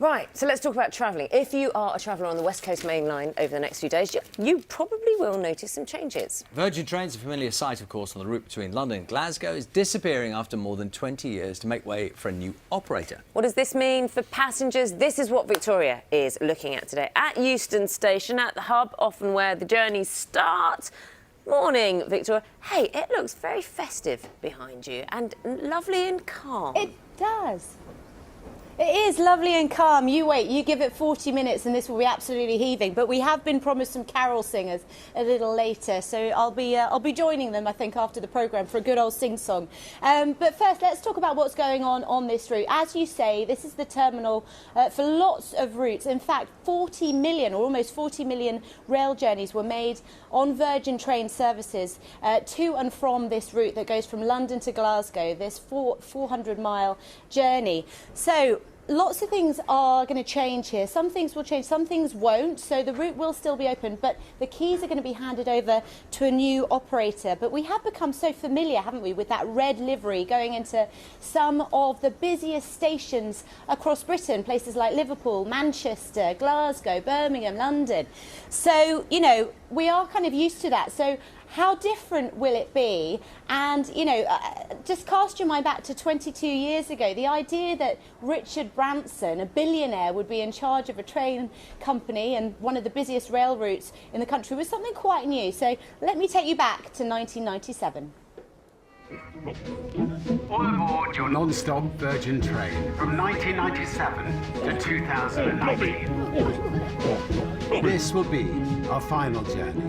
Right, so let's talk about travelling. If you are a traveller on the West Coast mainline over the next few days, you probably will notice some changes. Virgin Trains, a familiar sight, of course, on the route between London and Glasgow, is disappearing after more than 20 years to make way for a new operator. What does this mean for passengers? This is what Victoria is looking at today. At Euston Station, at the hub, often where the journeys start. Morning, Victoria. Hey, it looks very festive behind you and lovely and calm. It does. It is lovely and calm. You wait, you give it 40 minutes and this will be absolutely heaving. But we have been promised some carol singers a little later, so I'll be joining them, I think, after the programme for a good old sing-song. But first, let's talk about what's going on this route. As you say, this is the terminal for lots of routes. In fact, 40 million, or almost 40 million rail journeys were made on Virgin Train services to and from this route that goes from London to Glasgow, this 400-mile journey. So lots of things are going to change here. Some things will change, some things won't, so the route will still be open, but the keys are going to be handed over to a new operator. But we have become so familiar, haven't we, with that red livery going into some of the busiest stations across Britain, places like Liverpool, Manchester, Glasgow, Birmingham, London. So, you know, we are kind of used to that. So how different will it be? And, you know, just cast your mind back to 22 years ago. The idea that Richard Branson, a billionaire, would be in charge of a train company and one of the busiest rail routes in the country was something quite new. So let me take you back to 1997. All aboard your non-stop Virgin train from 1997 to 2019. This will be our final journey.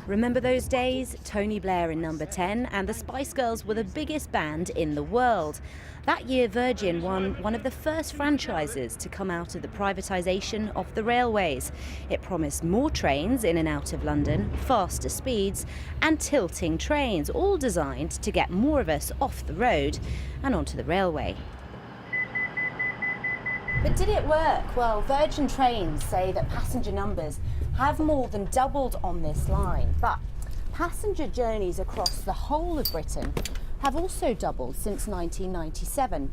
Remember those days? Tony Blair in number 10 and the Spice Girls were the biggest band in the world. That year Virgin won one of the first franchises to come out of the privatisation of the railways. It promised more trains in and out of London, faster speeds and tilting trains, all designed to get more of us off the road and onto the railway. But did it work? Well, Virgin Trains say that passenger numbers have more than doubled on this line, but passenger journeys across the whole of Britain have also doubled since 1997.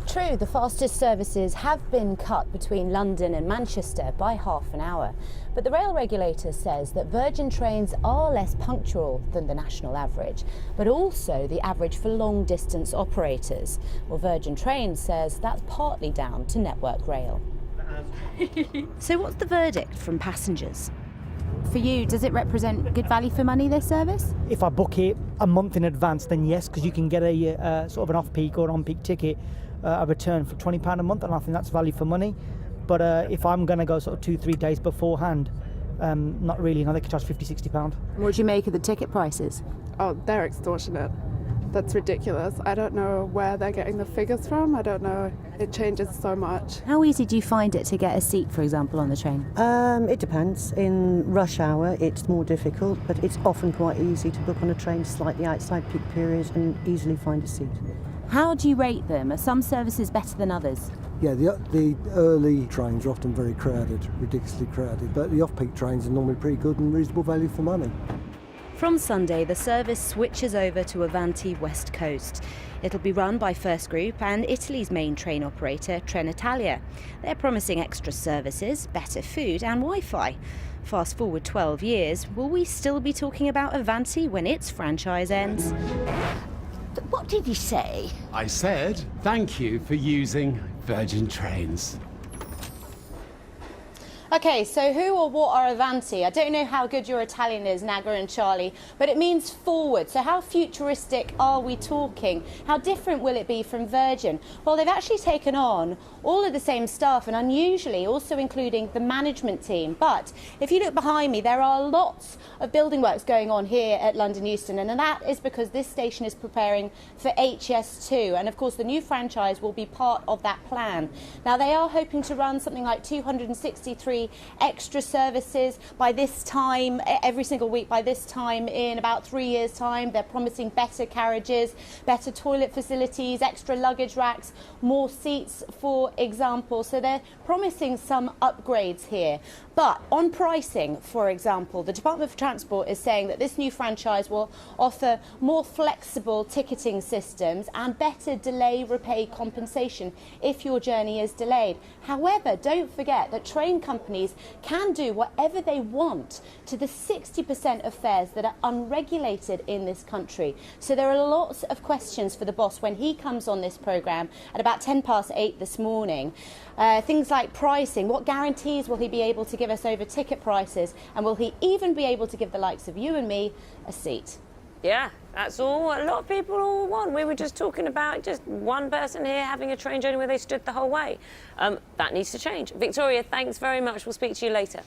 True, the fastest services have been cut between London and Manchester by half an hour, but the rail regulator says that Virgin Trains are less punctual than the national average, but also the average for long-distance operators. Well, Virgin Trains says that's partly down to Network Rail. So what's the verdict from passengers? For you, does it represent good value for money, this service? If I book it a month in advance, then yes, because you can get a sort of an off-peak or an on-peak ticket, a return for £20 a month, and I think that's value for money. But if I'm going to go sort of 2-3 days beforehand, not really. You know, they could charge £50-60. What do you make of the ticket prices? Oh, they're extortionate. That's ridiculous. I don't know where they're getting the figures from. I don't know. It changes so much. How easy do you find it to get a seat, for example, on the train? It depends. In rush hour, it's more difficult, but it's often quite easy to book on a train slightly outside peak periods and easily find a seat. How do you rate them? Are some services better than others? Yeah, the early trains are often very crowded, ridiculously crowded, but the off-peak trains are normally pretty good and reasonable value for money. From Sunday, the service switches over to Avanti West Coast. It'll be run by First Group and Italy's main train operator, Trenitalia. They're promising extra services, better food and Wi-Fi. Fast forward 12 years, will we still be talking about Avanti when its franchise ends? What did you say? I said thank you for using Virgin Trains. OK, so who or what are Avanti? I don't know how good your Italian is, Naga and Charlie, but it means forward. So how futuristic are we talking? How different will it be from Virgin? Well, they've actually taken on all of the same staff and unusually also including the management team. But if you look behind me, there are lots of building works going on here at London Euston, and that is because this station is preparing for HS2. And of course, the new franchise will be part of that plan. Now, they are hoping to run something like 263 free, extra services. By this time, every single week, by this time in about 3 years' time, they're promising better carriages, better toilet facilities, extra luggage racks, more seats, for example. So they're promising some upgrades here. But on pricing, for example, the Department for Transport is saying that this new franchise will offer more flexible ticketing systems and better delay repay compensation if your journey is delayed. However, don't forget that train companies can do whatever they want to the 60% of fares that are unregulated in this country. So there are lots of questions for the boss when he comes on this programme at about 8:10 this morning. Things like pricing. What guarantees will he be able to give us over ticket prices? And will he even be able to give the likes of you and me a seat? Yeah, that's all a lot of people all want. We were just talking about just one person here having a train journey where they stood the whole way. That needs to change. Victoria, thanks very much. We'll speak to you later.